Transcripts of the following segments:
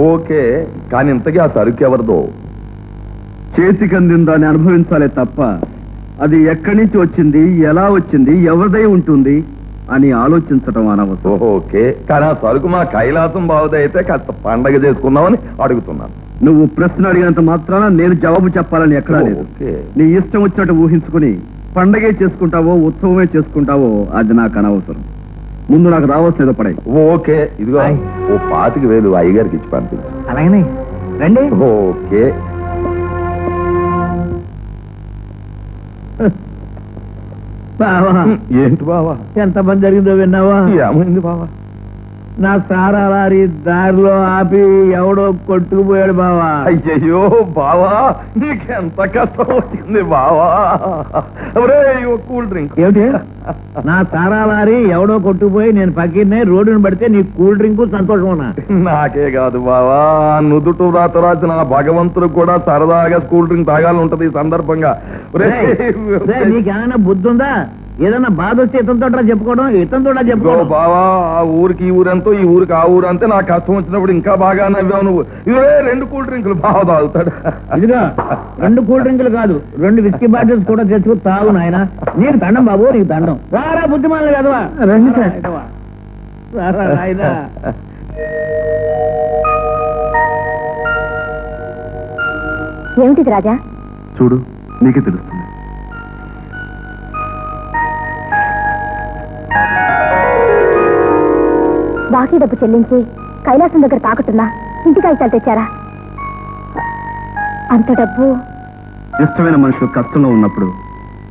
Okay, కానీ ఇంతకీ ఆ సరుకు ఎవరిదో? చేతికి అందిందాన్ని అనుభవించాలే తప్ప అది ఎక్కడి నుంచి వచ్చింది, ఎలా వచ్చింది, ఎవరిదై ఉంటుంది అని ఆలోచించటం అనవసరం. ఓకే, కానీ ఆ సరుకు మా కైలాసం బావుదైతే కాస్త పండగ చేసుకుందామని అడుగుతున్నాను. నువ్వు ప్రశ్న అడిగినంత మాత్రాన నేను జవాబు చెప్పాలని ఎక్కడా లేదు. నీ ఇష్టం వచ్చినట్టు ఊహించుకుని పండగే చేసుకుంటావో ఉత్సవమే చేసుకుంటావో అది నాకు అనవసరం. ముందు నాకు రావాల్సిన పడే. ఓకే, ఇదిగో ఓ 25,000 అయ్యగారికి ఇచ్చి పంపించు. అలాగనే రండి. ఓకే. బావా, ఏంటి బావా? ఎంత పని జరిగిందో విన్నావా? ఏమైంది బావా? నా సారా లారీ దారిలో ఆపి ఎవడో కొట్టుకుపోయాడు బావా. అయ్యయ్యో బావా, నీకెంత కష్టం వచ్చింది బావా. Cool drink. ఏమిటి? నా సారా లారీ ఎవడో కొట్టుకుపోయి నేను పక్కనే రోడ్డును పడితే నీ కూల్ డ్రింక్ సంతోషం. నాకే కాదు బావా, నుదుటు రాత రాసిన భగవంతుడు కూడా సరదాగా కూల్ డ్రింక్ తాగాలని ఉంటది ఈ సందర్భంగా. నీకేమైనా బుద్ధి ఉందా? ఏదన్నా బాధ వస్తే ఇతనితో చెప్పుకోవడం, ఇతనితో చెప్పుకోవడం. బావా, ఆ ఊరికి ఈ ఊరంతో ఈ ఊరికి ఆ ఊరు అంతే. నాకు కష్టం వచ్చినప్పుడు ఇంకా బాగా నవ్వావు నువ్వు. ఇవే 2 కూల్ డ్రింకులు బాగా తాగుతాడు. ఇదిగా 2 కూల్ డ్రింకులు కాదు, 2 విస్కీ బాటిల్స్ కూడా తెచ్చుకు తాగు నాయన. నీకు దండం బాబు, నీకు దండం. రారా బుద్ధిమానులు కదవా, రండి సార్. రారా నాయన. ఏమిటిది రాజా? చూడు, నీకే తెలుస్తుంది. బాకీ డబ్బు చెల్లించి కైలాసం దగ్గర తాకుతున్నా ఇంటికి కాగితాలు తెచ్చారా? అంత డబ్బు. ఇష్టమైన మనుషులు కష్టంలో ఉన్నప్పుడు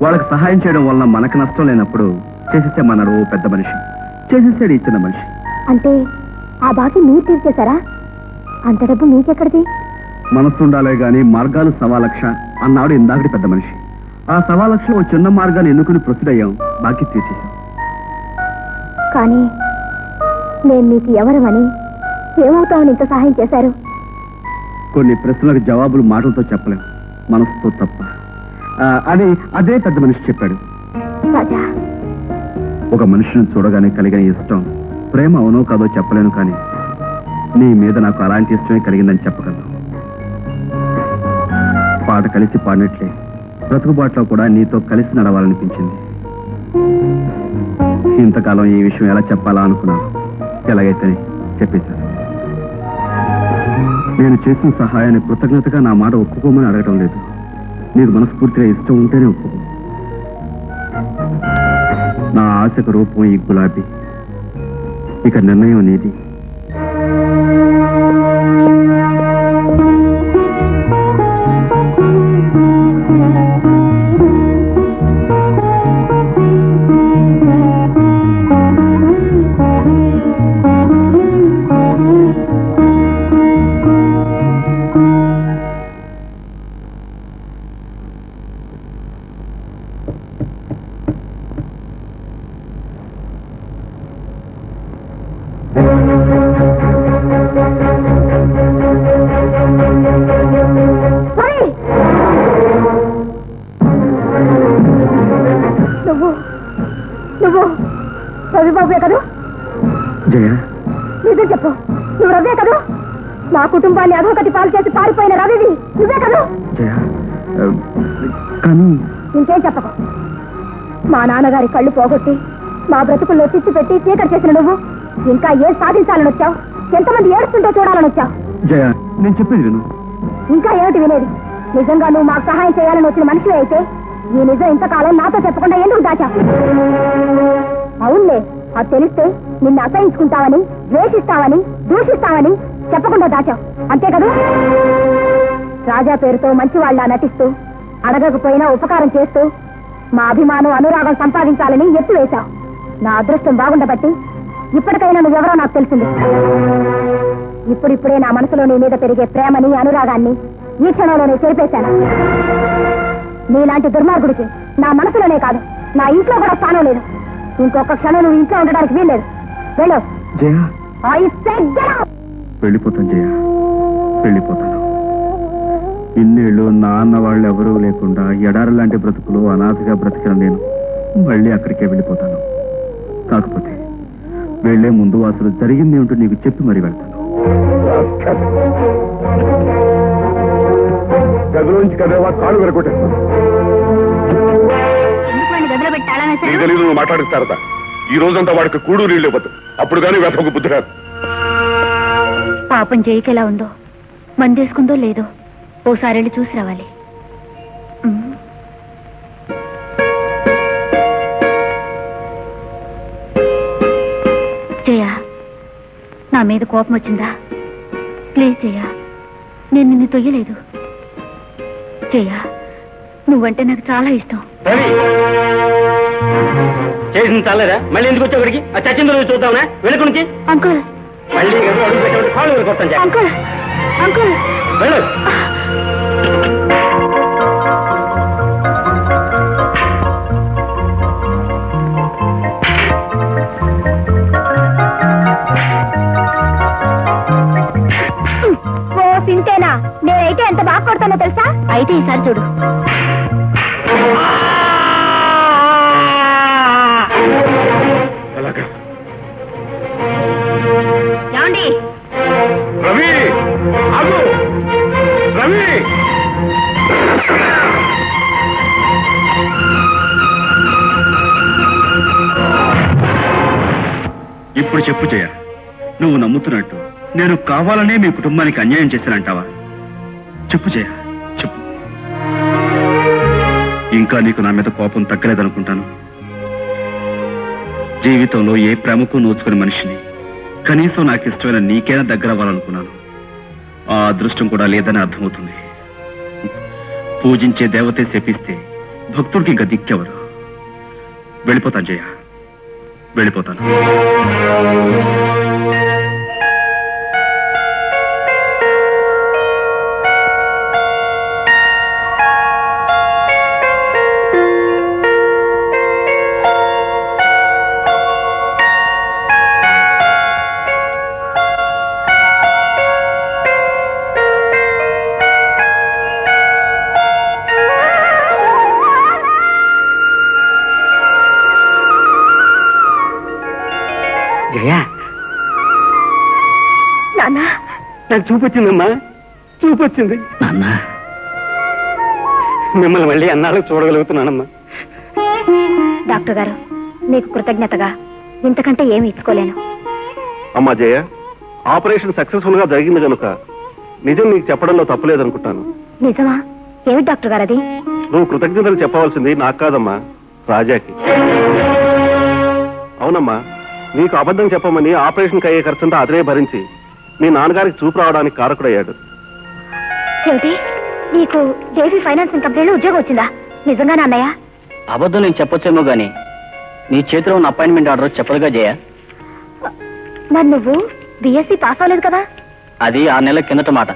వాళ్ళకి సహాయం చేయడం వలన మనకు నష్టం లేనప్పుడు చేసేసేమన్నాడు ఓ పెద్ద మనిషి. చేసేసాడు ఈ చిన్న మనిషి. అంటే ఆ బాకీ మీరు తీర్చేశారా? అంత డబ్బు మీకెక్కడిది? మనసు ఉండాలే గాని మార్గాలు 1,00,000 అన్నాడు ఇందాకటి పెద్ద మనిషి. ఆ 1,00,000 ఓ చిన్న మార్గాన్ని ఎన్నుకుని ప్రొసీడయ్యాం, బాకీ తీర్చేశాం. కానీ నేను మీకు ఎవరమని, ఏమవుతామని ఇంత సహాయం చేశారు? కొన్ని ప్రశ్నలకు జవాబులు మాటలతో చెప్పలేం, మనసుతో తప్ప అని అదే పెద్ద మనిషి చెప్పాడు. రాజా, ఒక మనిషిని చూడగానే కలిగిన ఇష్టం ప్రేమ అవునో కాదో చెప్పలేను, కానీ నీ మీద నాకు అలాంటి ఇష్టమే కలిగిందని చెప్పగలను. పాట కలిసి పాడినట్లే బ్రతుకుబాట్లో కూడా నీతో కలిసి నడవాలనిపించింది. ఇంతకాలం ఈ విషయం ఎలా చెప్పాలా అనుకున్నాను. ఎలాగైతే చెప్పేశాను. నేను చేసిన సహాయాన్ని కృతజ్ఞతగా నా మాట ఒప్పుకోమని అడగటం లేదు. నీకు మనస్ఫూర్తిగా ఇష్టం ఉంటేనే ఒప్పుకో. నా ఆశకు రూపం ఈ గులాబీ. ఇక నిర్ణయం నీది. నువ్వు రవిబాబువే కదూ? జయ, నిజం చెప్పు, నువ్వు రవే కదూ? మా కుటుంబాన్ని అధోగతి పాలు చేసి పారిపోయిన రవివి నువ్వే కదూ? జయ, కానీ ఇంకేం చెప్పకు. మా నాన్నగారి కళ్ళు పోగొట్టి మా బ్రతుకుల్లో చిచ్చు పెట్టి చీకటి చేసిన నువ్వు ఇంకా ఏం సాధించాలని వచ్చావు? ఎంతమంది ఏడుస్తుంటే చూడాలని వచ్చావు? జయ, నేను చెప్పేది విను. ఇంకా ఏమిటి వినేది? నిజంగా నువ్వు మాకు సహాయం చేయాలని వచ్చిన మనిషి అయితే ఈ నిజం ఇంతకాలం నాతో చెప్పకుండా ఎందుకు దాచావు? అవునులే, అది తెలిస్తే నిన్ను అసహించుకుంటావని, ద్వేషిస్తావని, దూషిస్తావని చెప్పకుండా దాచావు, అంతే కదా? రాజా పేరుతో మంచివాళ్లా నటిస్తూ అడగకపోయినా ఉపకారం చేస్తూ మా అభిమానం, అనురాగం సంపాదించాలని ఎత్తు వేశావు. నా అదృష్టం బాగుండబట్టి ఇప్పటికైనా నువ్వెవరో నాకు తెలిసింది. ఇప్పుడిప్పుడే నా మనసులో నీ మీద పెరిగే ప్రేమని, అనురాగాన్ని ఈ క్షణంలోనే చేపేశాను. నీలాంటి దుర్మార్గుడికి నా మనసులోనే కాదు, నా ఇంట్లో కూడా స్థానం లేదు. ఇంకొక క్షణం నువ్వు ఇంట్లో ఉండడానికి వీల్లేదు. వెళ్ళు. జయ, I said get out. వెళ్ళిపోతాను జయ, వెళ్ళిపోతాను. ఇన్నేళ్ళు నాన్న వాళ్ళు ఎవరూ లేకుండా ఎడారి లాంటి బ్రతుకులు అనాథగా బ్రతికిన నేను మళ్ళీ అక్కడికే వెళ్ళిపోతాను. కాకపోతే వెళ్లే ముందు అసలు జరిగింది ఏమిటో నీకు చెప్పి మరీ వెళ్తాను. గదిలోంచి కదేవా కాళ్ళు వెరకొట్టేస్తాను. గదిలో పెట్టాలని తెలీదు, నువ్వు మాట్లాడిస్తారట. ఈ రోజంతా వాడికి కూడు నీళ్ళు ఇవ్వద్దు, అప్పుడు కానీ వెతకు బుద్ధి రాదు. పాపం జైకి ఎలా ఉందో, మందేసుకుందో లేదో ఓసారి వెళ్ళి చూసి రావాలి. జయ, నా మీద కోపం వచ్చిందా? ప్లీజ్ జయ, నేను నిన్ను తొయ్యలేదు. జయ, నువ్వంటే నాకు చాలా ఇష్టం. చేసింది చాలేదా? మళ్ళీ ఎందుకు వచ్చావు అక్కడికి? ఆ చచ్చిందో నువ్వు చూద్దావునా? వెనుక నుంచి అంకుల్, మళ్ళీ అడుగు పెట్టే కాళ్ళు కొట్టాను. అంకుల్, అంకుల్, వెళ్ళు. ఓ సింతేనా? నేనైతే ఎంత బాగా కొడతానో తెలుసా? అయితే ఈసారి చూడు. ఏమండి? రవి, ఆగు! రవి! ఇప్పుడు చెప్పు జయ, నువ్వు నమ్ముతున్నట్టు నేను కావాలనే మీ కుటుంబానికి అన్యాయం చేశానంటావా? చెప్పు జయ, చెప్పు. ఇంకా నీకు నా మీద కోపం తగ్గలేదనుకుంటాను. జీవితంలో ఏ ప్రేమకు నోచుకుని మనిషిని కనీసం నాకు ఇష్టమైన నీకైనా దగ్గర అవ్వాలనుకున్నాను. ఆ అదృష్టం కూడా లేదని అర్థమవుతుంది. పూజించే దేవతే శపిస్తే భక్తుడికి ఇంకా దిక్కెవరు? వెళ్ళిపోతాను జయ, వెళ్ళిపోతాను. జయ, నాన్న, నాకు చూపొచ్చిందమ్మా, చూపొచ్చింది. నాన్న, మిమ్మల్ని మళ్ళీ అన్నాళ్ళకు చూడగలుగుతున్నానమ్మా. డాక్టర్ గారు, మీకు కృతజ్ఞతగా ఇంతకంటే ఏమి ఇచ్చుకోలేను. అమ్మా జయ, ఆపరేషన్ సక్సెస్ఫుల్ గా జరిగింది కనుక నిజం నీకు చెప్పడంలో తప్పులేదనుకుంటాను. నిజమా? ఏమిటి డాక్టర్ గారు అది? నువ్వు కృతజ్ఞతలు చెప్పవలసింది నాకు కాదమ్మా, రాజాకి. అవునమ్మా, నీకు అబద్ధం చెప్పమని ఆపరేషన్కి అయ్యే ఖర్చంతా అతనే భరించి మీ నాన్నగారికి చూపు రావడానికి కారకుడయ్యాడు. ఏమిటి, నీకు దేవి ఫైనాన్సింగ్ కంపెనీలో ఉద్యోగం వచ్చిందా? నిజంగానే అన్నయ్య? అబద్ధం నేను చెప్పొచ్చేమో గానీ నీ చేతిలో ఉన్న అపాయింట్మెంట్ ఆర్డర్ చెప్పలుగా జయ. మరి నువ్వు బిఎస్సీ పాస్ అవ్వలేదు కదా? అది 6 నెలల కిందట మాట.